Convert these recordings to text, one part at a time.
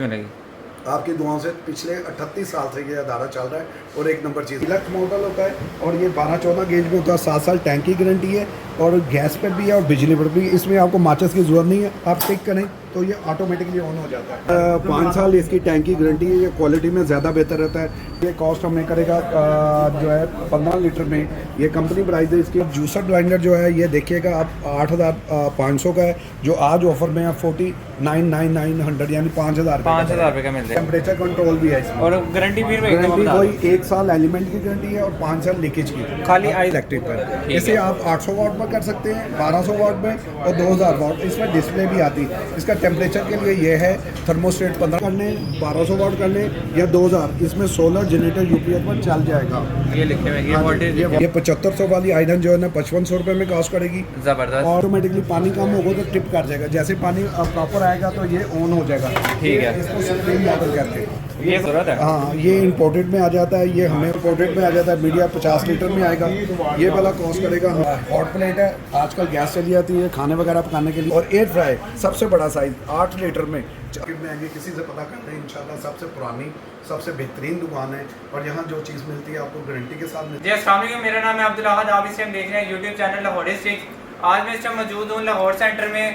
मिलेगी। आपकी दुआओं से पिछले 38 साल से ये अदारा चल रहा है और एक नंबर चीज़ डिलक्स मॉडल होता है और ये 12-14 गेज में होता है। 7 साल टैंक की गारंटी है और गैस पर भी है और बिजली पर भी। इसमें आपको माचिस की ज़रूरत नहीं है, आप टिक करें तो ये ऑटोमेटिकली ऑन हो जाता है। 5 साल इसकी टैंक की गारंटी है। ये क्वालिटी में ज़्यादा बेहतर रहता है। ये कॉस्ट हमें करेगा जो है 15 लीटर में। ये कंपनी प्राइस है इसकी। जूसर ग्राइंडर जो है ये देखिएगा आप 8,500 का है, जो आज ऑफर में है 49,900 यानी 5,000 रुपये का मिलता है। टेम्परेचर कंट्रोल भी है इसमें और गारंटी फिर गारंटी कोई 1 साल एलिमेंट की गारंटी है और 5 साल लीकेज की खाली इलेक्ट्रिक पर। इसे आप 800 वाट में कर सकते हैं, 1200 वाट में और 2000 वाट। इसमें डिस्प्ले भी आती है। इसका टेम्परेचर के लिए ये है थर्मोस्टेट 15 करने, 1200 वाट करने या 2000। इसमें सोलर जनरेटर यूपीएस पर चल जाएगा। ये लिखे हुए ये वोल्टेज ये 7500 वाली आयरन जो है ना 5500 रुपये में कॉस्ट करेगी। जबरदस्त। ऑटोमेटिकली पानी कम होगा तो टिप कर जाएगा। जैसे पानी प्रॉपर आएगा तो ये ऑन हो जाएगा। ठीक है। इसको सुप्रीम मॉडल कहते हैं। ये जरूरत है। हाँ, ये इंपोर्टेड में आ जाता है। ये हमें इंपोर्टेड में आ जाता है। मीडिया 50 लीटर में आएगा। ये वाला कॉस्ट करेगा। हॉट प्लेट है, आजकल गैस चली जाती है खाने वगैरह पकाने के लिए। और एयर फ्राई सबसे बड़ा साइज 8 लीटर में आगे किसी से पता करते हैं। इंशाल्लाह सबसे पुरानी सबसे बेहतरीन दुकान है और यहाँ जो चीज़ मिलती है आपको गारंटी के साथ मिलती है। जी अस्सलाम वालेकुम, मेरा नाम है अब्दुल अहद। आप इसे हम देख रहे हैं यूट्यूब चैनल लाहौर स्टिक्स। आज मैं इस टाइम मौजूद हूँ लाहौर सेंटर में।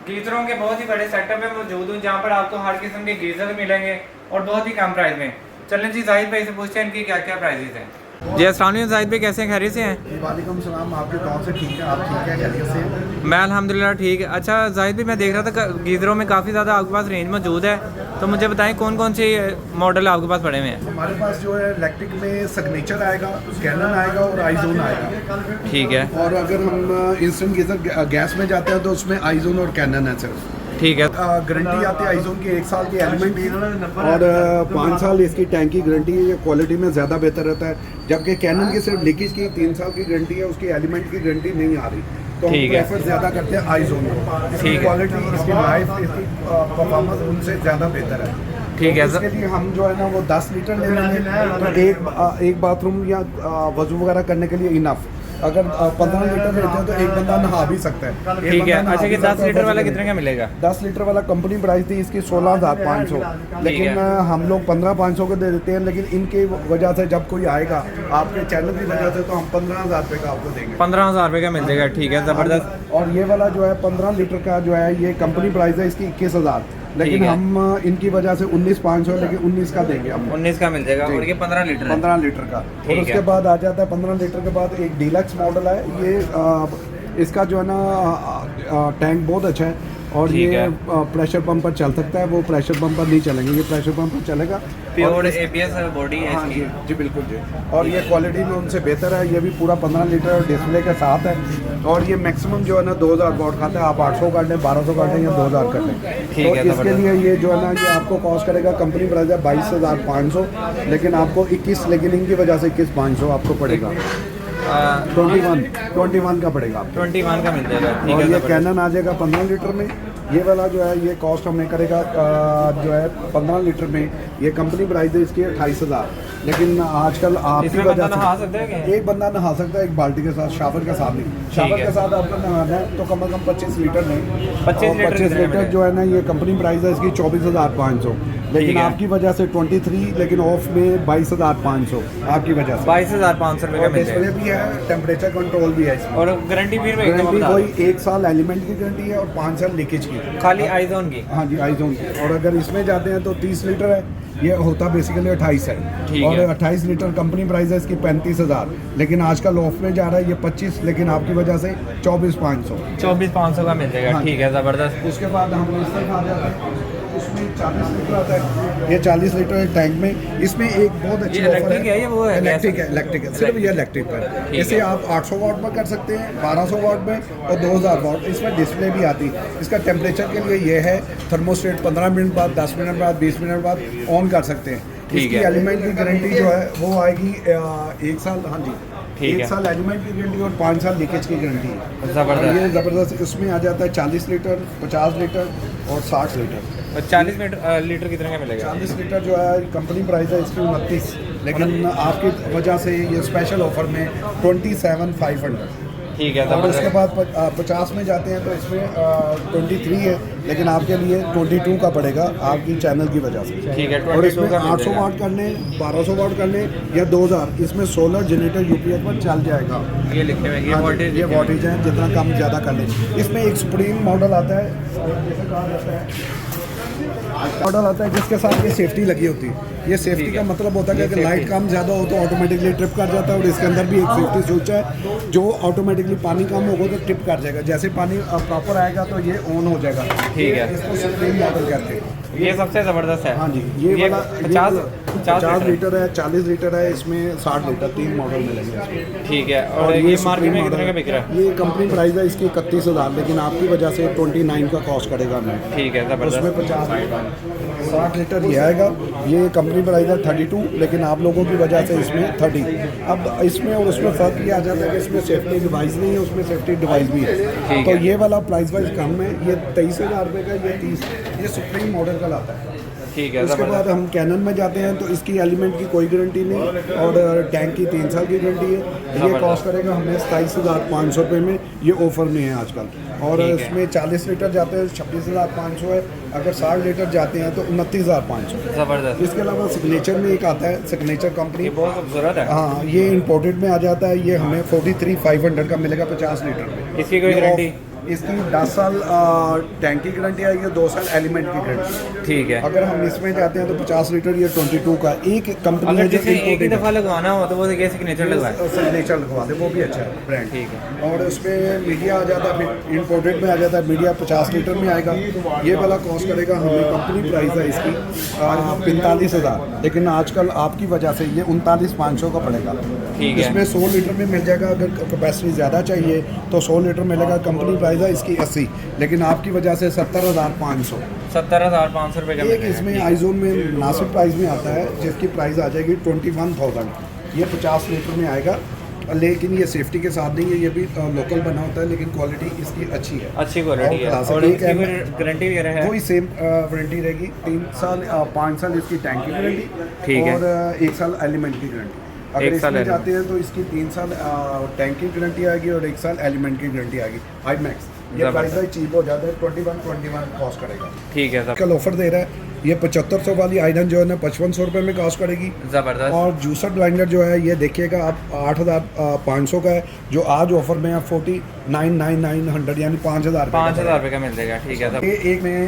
गीज़रों के बहुत ही बड़े सेटअप में मौजूद हूँ, जहाँ पर आपको हर किस्म के गीज़र मिलेंगे और बहुत ही कम प्राइस में। चलें जी जाहिद भाई से पूछते हैं इनकी क्या क्या प्राइसेस हैं। जी अस्सलाम वालेकुम जाहिद भाई, कैसे हैं, खैरियत से हैं? वालेकुम सलाम। आपके गाँव से ठीक है? आप ठीक है, खैरियत से हैं? मैं अल्हम्दुलिल्लाह ठीक है। अच्छा जाहिद भाई, मैं देख रहा था गीज़रों में काफ़ी ज़्यादा आपके पास रेंज मौजूद है, तो मुझे बताएं कौन कौन से मॉडल आपके पास पड़े हुए हैं? हमारे पास जो है इलेक्ट्रिक में सिग्नेचर आएगा, कैनन आएगा और आईजोन आएगा। ठीक है। और अगर हम इंस्टेंट गीजर गैस में जाते हैं तो उसमें आईजोन और कैनन है सिर्फ। ठीक है। गारंटी आती है आईजोन की 1 साल की एलिमेंट की और 5 साल इसकी टैंक की गारंटी है। ये क्वालिटी में ज़्यादा बेहतर रहता है, जबकि कैनन की सिर्फ लीकेज की 3 साल की गारंटी है, उसकी एलिमेंट की गारंटी नहीं आ रही। तो हम प्रेफर ज़्यादा करते हैं आईजोन को। इसकी क्वालिटी, इसकी लाइफ, इसकी परफॉर्मेंस उनसे ज़्यादा बेहतर है। ठीक है। इसके लिए हम जो है ना वो 10 लीटर ले लेंगे तो एक बाथरूम या वजू वगैरह करने के लिए इनफ। अगर 15 लीटर लेते हैं तो एक बंदा नहा भी सकता है। ठीक है। अच्छा, कि 10 लीटर वाला कितने का मिलेगा? 10 लीटर वाला कंपनी प्राइस थी इसकी 16,500, लेकिन हम लोग 15,500 के दे देते हैं। लेकिन इनकी वजह से जब कोई आएगा आपके चैनल की वजह से तो हम 15,000 रुपये का आपको देंगे। 15,000 रुपये का मिल जाएगा। ठीक है, ज़बरदस्त। और ये वाला जो है 15 लीटर का जो है ये कंपनी प्राइस है इसकी 21,000, लेकिन हम इनकी वजह से 19,500 लेकिन 19 का देंगे हम। 19 का मिल जाएगा और ये 15 लीटर 15 लीटर का। और उसके बाद आ जाता है 15 लीटर के बाद एक डीलक्स मॉडल है। ये इसका जो है ना टैंक बहुत अच्छा है और ये प्रेशर पंप पर चल सकता है। वो प्रेशर पंप पर नहीं चलेंगे, ये प्रेशर पंप पर चलेगा। प्योर एबीएस बॉडी है हाँ इसकी। जी बिल्कुल जी। और ये क्वालिटी में उनसे बेहतर है। ये भी पूरा 15 लीटर डिस्प्ले के साथ है और ये मैक्सिमम जो है ना 2000 वाट खाता है। आप 800 कर लें, 1200 कर लें या 2000 कर लें। तो इसके लिए ये जो है ना ये आपको कॉस्ट करेगा। कंपनी प्राइस है 22,500, लेकिन आपको 21, लेकिन इनकी वजह से 21,500 आपको पड़ेगा। 21 का पड़ेगा आपको। 21 का मिल जाएगा। ठीक और है। ये कैनन आ जाएगा 15 लीटर में। ये वाला जो है ये कॉस्ट हमें करेगा जो है 15 लीटर में। ये कंपनी प्राइस है इसकी 28,000, लेकिन आजकल आपकी वजह से एक बंदा नहा सकता है एक बाल्टी के साथ, शावर के साथ नहीं। शावर के साथ आपको नहाना है तो कम से कम 25 लीटर नहीं, 25 लीटर जो है ना ये कंपनी प्राइस है इसकी 24,500, लेकिन आपकी वजह से 23, लेकिन ऑफ में 22,500 आपकी वजह से 22,500 रुपये का मिल डिस्प्ले जाएगा। भी है, टेम्परेचर कंट्रोल भी है इसमें। और गारंटी फिर गारंटी कोई 1 साल एलिमेंट की गारंटी है और 5 साल लीकेज की खाली आईजोन की। हाँ जी, आईजोन की। और अगर इसमें जाते हैं तो 30 लीटर है। ये होता बेसिकली 28 है और 28 लीटर कंपनी प्राइस है इसकी 35,000, लेकिन आजकल ऑफ में जा रहा है ये 25, लेकिन आपकी वजह से 24,500 24,500 का मिल जाएगा। हाँ। ठीक है, ज़बरदस्त। उसके बाद हम इस तरफ आ जाते हैं। उसमें 40 लीटर आता है। ये 40 लीटर है टैंक में। इसमें एक बहुत अच्छी ऑफर इलेक्ट्रिक है या वो है? इलेक्ट्रिक है, सिर्फ ये इलेक्ट्रिक पर। इसे आप 800 वाट में कर सकते हैं, 1200 वाट में और 2000 वाट। इसमें डिस्प्ले भी आती है। इसका टेम्परेचर के लिए ये है थर्मोस्टेट 15 मिनट बाद, 10 मिनट बाद, 20 मिनट बाद ऑन कर सकते हैं। इसकी एलिमेंट की गारंटी जो है वो आएगी 1 साल। हाँ जी, 1 साल एलिमेंट की गारंटी और 5 साल लीकेज की गारंटी है। ज़बरदस्त। ये ज़बरदस्त। इसमें आ जाता है 40 लीटर, 50 लीटर और 60 लीटर। 40 लीटर कितने का मिलेगा? 40 लीटर जो है कंपनी प्राइस है इसकी 29, लेकिन आपकी वजह से ये स्पेशल ऑफर में 27,500। ठीक है, और उसके ज़बरदस्त। बाद 50 में जाते हैं तो इसमें 23 है, लेकिन आपके लिए 22 का पड़ेगा आपकी चैनल की वजह से। ठीक है, और इसमें 22 का मिल 800 जाएगा। वाट करने, 1200 वाट करने या 2000, इसमें सोलर जनरेटर यूपीएस पर चल जाएगा। ये लिखे हुए, ये हाँ जी, वोल्टेज ये लिखे हुए। वॉटेज है, जितना कम ज़्यादा कर लें। इसमें एक सुप्रीम मॉडल आता है, जैसे कहा जाता है मॉडल आता है जिसके साथ ये सेफ्टी लगी होती है। ये सेफ्टी ठीक का है। मतलब होता है कि ये अगर लाइट safety। कम ज़्यादा हो तो ऑटोमेटिकली ट्रिप कर जाता है, और इसके अंदर भी एक सेफ्टी स्विच है जो ऑटोमेटिकली पानी कम होगा तो ट्रिप कर जाएगा। जैसे पानी प्रॉपर आएगा तो ये ऑन हो जाएगा। ठीक है। इसको सुप्रीम मॉडल कहते हैं। ये सबसे ज़बरदस्त है। हाँ जी, ये वाला 50 लीटर। लीटर है, 40 लीटर है, इसमें 60 लीटर, 3 मॉडल मिलेंगे इसमें। ठीक है, और ये मार्केट सुप्रीम में मॉडल कितने का बिक रहा है? ये कंपनी प्राइस है इसकी 31,000, लेकिन आपकी वजह से 29 का कॉस्ट करेगा हमें। ठीक है, उसमें ज़बरदस्त। 60 लीटर ये आएगा। ये कंपनी प्राइस है 32, लेकिन आप लोगों की वजह से इसमें 30। अब इसमें और उसमें फ़र्क ये आ जाता है कि इसमें सेफ्टी डिवाइस नहीं है, उसमें सेफ्टी डिवाइस भी है। ठीक तो है। ये वाला प्राइस वाइज कम है, ये 23,000 रुपये का, ये 30, ये सुप्रीम मॉडल का लाता है। ठीक है, उसके बाद ज़बरदस्त। हम कैनन में जाते हैं तो इसकी एलिमेंट की कोई गारंटी नहीं, और टैंक की 3 साल की गारंटी है। ये ज़बरदस्त। कॉस्ट करेगा हमें 27,500 रुपये में, ये ऑफर में है आजकल। और ठीक है। इसमें 40 लीटर जाते हैं 26,500 है, अगर 60 लीटर जाते हैं तो 29,500। ज़बरदस्त। इसके अलावा सिग्नेचर में एक आता है, सिग्नेचर ये कंपनी। बहुत खूबसूरत है। हाँ, ये इंपोर्टेड में आ जाता है। ये हमें 43,500 का मिलेगा 50 लीटर में। इसकी कोई ये गारंटी? इसकी 10 साल टैंक की गारंटी आएगी, 2 साल एलिमेंट की गारंटी। ठीक है। अगर हम इसमें जाते हैं तो 50 लीटर, ये 22 का। एक कंपनी अगर है जो जिसे एक ही दफ़ा लगवाना हो तो वो ये सिग्नेचर लगवाए। सिग्नेचर लगवा दे, वो भी अच्छा है ब्रांड। ठीक है। और उसमें मीडिया आ जाता है, इंपोर्टेड में आ जाता है मीडिया, 50 लीटर में आएगा। ये वाला कॉस्ट करेगा हमें, कंपनी प्राइस है इसकी 45,000, लेकिन आजकल आपकी वजह से ये 39,500 का पड़ेगा। ठीक है। इसमें 100 लीटर में मिल जाएगा, अगर कैपेसिटी ज़्यादा चाहिए तो 100 लीटर मिलेगा। कंपनी प्राइस है इसकी 80, लेकिन आपकी वजह से 70,500। 70,500 रुपये का एक मिलेगा। इसमें ठीक है। आइजोन में मुनासिब प्राइस में आता है, जिसकी प्राइस आ जाएगी 21,000। ये 50 लीटर में आएगा, लेकिन ये सेफ्टी के साथ नहीं है, ये भी लोकल बना होता है, लेकिन क्वालिटी इसकी अच्छी है, अच्छी क्वालिटी है। क्लास और एक इसकी है। कोई गारंटी वगैरह है? वही सेम वारंटी रहेगी, 3 साल 5 साल इसकी टैंक की गारंटी, ठीक है। और 1 साल एलिमेंट की गारंटी। अगर 1 साल इसमें element। जाते हैं तो इसकी 3 साल टैंक की गारंटी आएगी और 1 साल एलिमेंट की गारंटी आएगी। आई मैक्स ये प्राइस है, चीप हो जाता है, 21 कॉस्ट करेगा। ठीक है, कल ऑफर दे रहा है। ये 7500 वाली आयरन जो है ना 5500 रुपये में कॉस्ट करेगी। ज़बरदस्त। और जूसर ग्राइंडर जो है ये देखिएगा आप 8,500 का है, जो आज ऑफर में है 49,900, यानी 5,000 5,000 रुपये का मिल जाएगा। ठीक है, ये एक में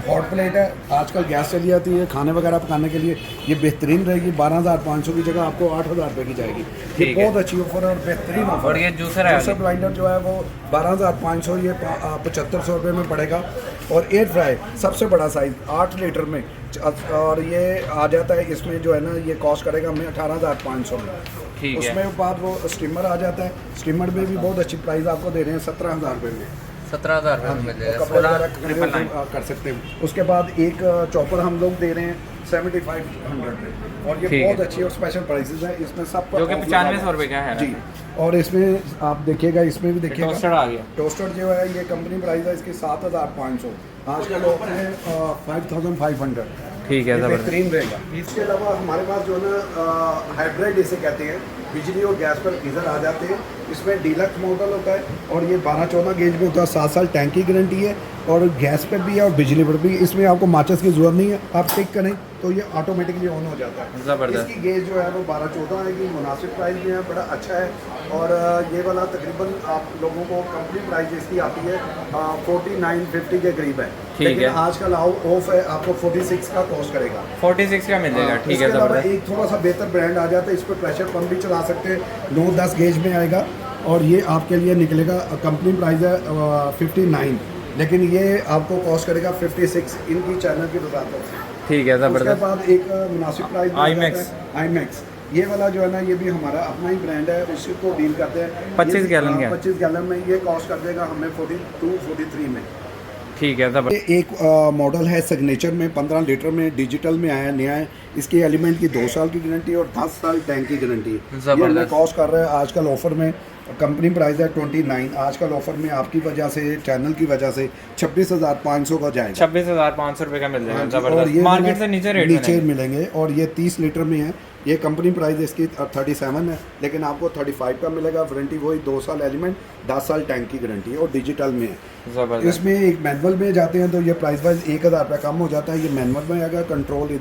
हॉट प्लेट है, आजकल गैस चली जाती है खाने वगैरह पकाने के लिए, ये बेहतरीन रहेगी। 12,500 की जगह आपको 8,000 रुपये की जाएगी। ये ठीक है। बहुत अच्छी ऑफर है और बेहतरीन ऑफर। और ये जूसर है जूसर ग्राइंडर जो है वो 12,500, ये 7,500 रुपये में पड़ेगा। और एयर फ्राई सबसे बड़ा साइज़ 8 लीटर में, और ये आ जाता है इसमें जो है ना, ये कॉस्ट करेगा हमें 18,500 में। ठीक है। उसमें बाद वो स्टीमर आ जाता है, स्टीमर में भी बहुत अच्छी प्राइस आपको दे रहे हैं 17,000 रुपये में। 17,000 रुपये में मिल जाएगा। कपड़े वगैरह 16,999। कर सकते हैं। उसके बाद एक चॉपर हम लोग दे रहे हैं 7,500 में, और ये ठीक बहुत है। अच्छी और स्पेशल प्राइसेस है इसमें सब पर जो कि ऑफ 9500 लगा रुपये का है ना? जी। और इसमें आप देखिएगा, इसमें भी देखिएगा टोस्टर आ गया। टोस्टर जो है ये कंपनी प्राइस है इसकी 7,500, आजकल ऑफर है 5,500। ठीक है, ये ज़बरदस्त। बेहतरीन रहेगा। इसके अलावा हमारे पास जो है ना हाइब्रिड इसे कहते हैं, बिजली और गैस पर गीज़र आ जाते हैं। इसमें डीलक्स मॉडल होता है, और ये 12-14 गेज में होता है, 7 साल टैंक की गारंटी है, और गैस पर भी है और बिजली पर भी। इसमें आपको माचिस की ज़रूरत नहीं है, आप टिक करें तो ये ऑटोमेटिकली ऑन हो जाता है। ज़बरदस्त। इसकी गेज जो है वो 12-14 आएगी, मुनासिब प्राइस में है, बड़ा अच्छा है। और ये वाला तकरीबन आप लोगों को कंपनी प्राइस इसकी आती है 4950 के करीब है, ठीक लेकिन है। आजकल ऑफ है, आपको 46 का कॉस्ट करेगा। 46 का मिल जाएगा। ठीक है, इसके अलावा ज़बरदस्त। एक थोड़ा सा बेहतर ब्रांड आ जाता है, इस पर प्रेशर पंप भी चला सकते हैं, 9-10 गेज में आएगा, और ये आपके लिए निकलेगा, कंपनी प्राइस है 59, लेकिन ये आपको कॉस्ट करेगा 56 इनकी चैनल की बताता हूँ। ठीक है, उसके ज़बरदस्त। बाद एक मुनासिब प्राइस IMAX। IMAX ये वाला जो है ना, ये भी हमारा अपना ही ब्रांड है, उसी को डील करते हैं। 25 गैलन का। 25 गैलन में ये कॉस्ट कर देगा हमें 42-43 में। ठीक है, ज़बरदस्त। ये एक मॉडल है सिग्नेचर में, 15 लीटर में, डिजिटल में आया, नया है। इसकी एलिमेंट की 2 साल की गारंटी और 10 साल टैंक की गारंटी है। ये हमें कॉस्ट कर रहा है आजकल ऑफर में, कंपनी प्राइस है 29, आजकल ऑफर में आपकी वजह से, चैनल की वजह से 26,500 का जाएगा। 26,500 रुपये का मिल जाएगा। और ज़बरदस्त। ये मार्केट से नीचे रेट नीचे मिलेंगे, और ये 30 लीटर में है, ये कंपनी प्राइस इसकी 37 है, लेकिन आपको 35 का मिलेगा। वारंटी वही 2 साल एलिमेंट, 10 साल टैंक की गारंटी है और डिजिटल में है। ज़बरदस्त। इसमें एक मैनुअल में जाते हैं तो ये प्राइस वाइज 1000 रुपये कम हो जाता है। ये मैनुअल में अगर कंट्रोल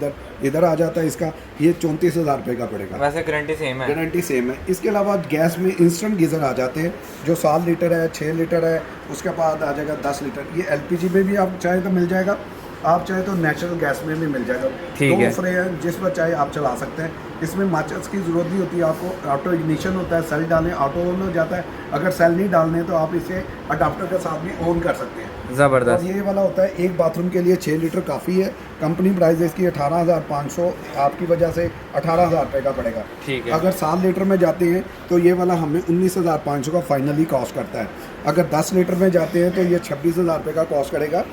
इधर आ जाता है इसका, ये 34,000 रुपये का पड़ेगा। वैसे गारंटी सेम है? गारंटी सेम है। इसके अलावा गैस में इंस्टेंट गीज़र आ जाते हैं जो 7 लीटर है, 6 लीटर है, उसके बाद आ जाएगा 10 लीटर। ये एलपीजी में भी आप चाहे तो मिल जाएगा, आप चाहे तो नेचुरल गैस में भी मिल जाएगा। ठीक है। 2 फ्रे हैं, जिस पर चाहे आप चला सकते हैं। इसमें माचिस की ज़रूरत नहीं होती आपको, ऑटो इग्निशन होता है, सेल डालें ऑटो ऑन हो जाता है। अगर सेल नहीं डालने तो आप इसे अडाप्टर के साथ भी ऑन कर सकते हैं। और ज़बरदस्त। ये वाला होता है एक बाथरूम के लिए 6 लीटर काफ़ी है। कंपनी प्राइस इसकी 18,500, आपकी वजह से 18,000 रुपये का पड़ेगा। ठीक है। अगर 7 लीटर में जाते हैं तो ये वाला हमें 19,500 का फाइनली कॉस्ट करता है। अगर 10 लीटर में जाते हैं तो ये 26,000 रुपये का कॉस्ट करेगा।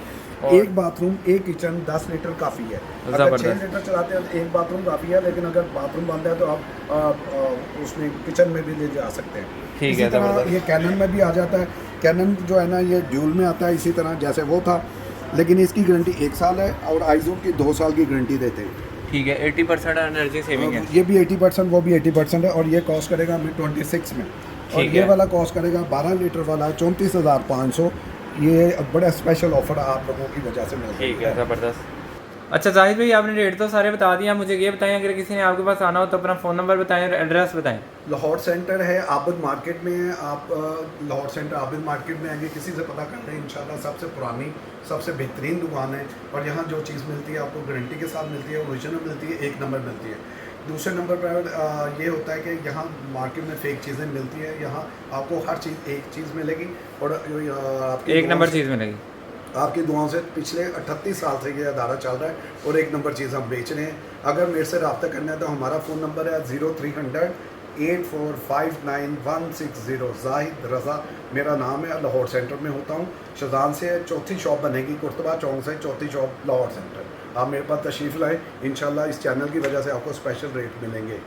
एक बाथरूम, एक किचन, 10 लीटर काफ़ी है। अगर 6 लीटर चलाते हैं तो एक बाथरूम काफ़ी है, लेकिन अगर बाथरूम बंद है तो आप उसमें किचन में भी ले जा सकते हैं। ठीक इसी है। तरह ये कैनन में भी आ जाता है। कैनन जो है ना, ये ड्यूल में आता है इसी तरह जैसे वो था, लेकिन इसकी गारंटी 1 साल है और आइजोन की 2 साल की गारंटी देते हैं। ठीक है। 80% एनर्जी सेविंग है। ये भी 80%, वो भी 80% है। और ये कॉस्ट करेगा हमें 26 में। और ठीक ये है। वाला कॉस्ट करेगा 12 लीटर वाला 34,500। ये बड़ा स्पेशल ऑफर आप लोगों की वजह से मिल ठीक है। ज़बरदस्त। अच्छा जाहिद भाई, आपने रेट तो सारे बता दिया, मुझे ये बताएं अगर किसी ने आपके पास आना हो तो अपना फ़ोन नंबर बताएं और एड्रेस बताएं। लाहौर सेंटर है, आबिद मार्केट में है। आप लाहौर सेंटर आबिद मार्केट में आएंगे, किसी से पता कर लें, इंशाल्लाह सबसे पुरानी, सबसे बेहतरीन दुकान है। और यहाँ जो चीज़ मिलती है आपको गारंटी के साथ मिलती है, ओरिजिनल मिलती है, 1 नंबर मिलती है। दूसरे नंबर पर ये होता है कि यहाँ मार्केट में फेक चीज़ें मिलती हैं, यहाँ आपको हर चीज़ एक चीज़ मिलेगी और आपकी 1 नंबर चीज़ मिलेगी। आपकी दुआओं से पिछले 38 साल से ये अदारा चल रहा है और 1 नंबर चीज़ हम बेच रहे हैं। अगर मेरे से रब्ता करना है तो हमारा फ़ोन नंबर है 0300 8459 160। जाहिद रज़ा मेरा नाम है, लाहौर सेंटर में होता हूँ। शहजान से 4थी शॉप बनेगी, कुर्तबा चौक से 4थी शॉप लाहौर सेंटर। आप मेरे पास तशरीफ़ लाएँ, इंशाल्लाह इस चैनल की वजह से आपको स्पेशल रेट मिलेंगे।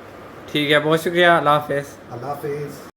ठीक है, बहुत शुक्रिया। अल्लाह हाफ़िज़। अल्लाह हाफ़िज़।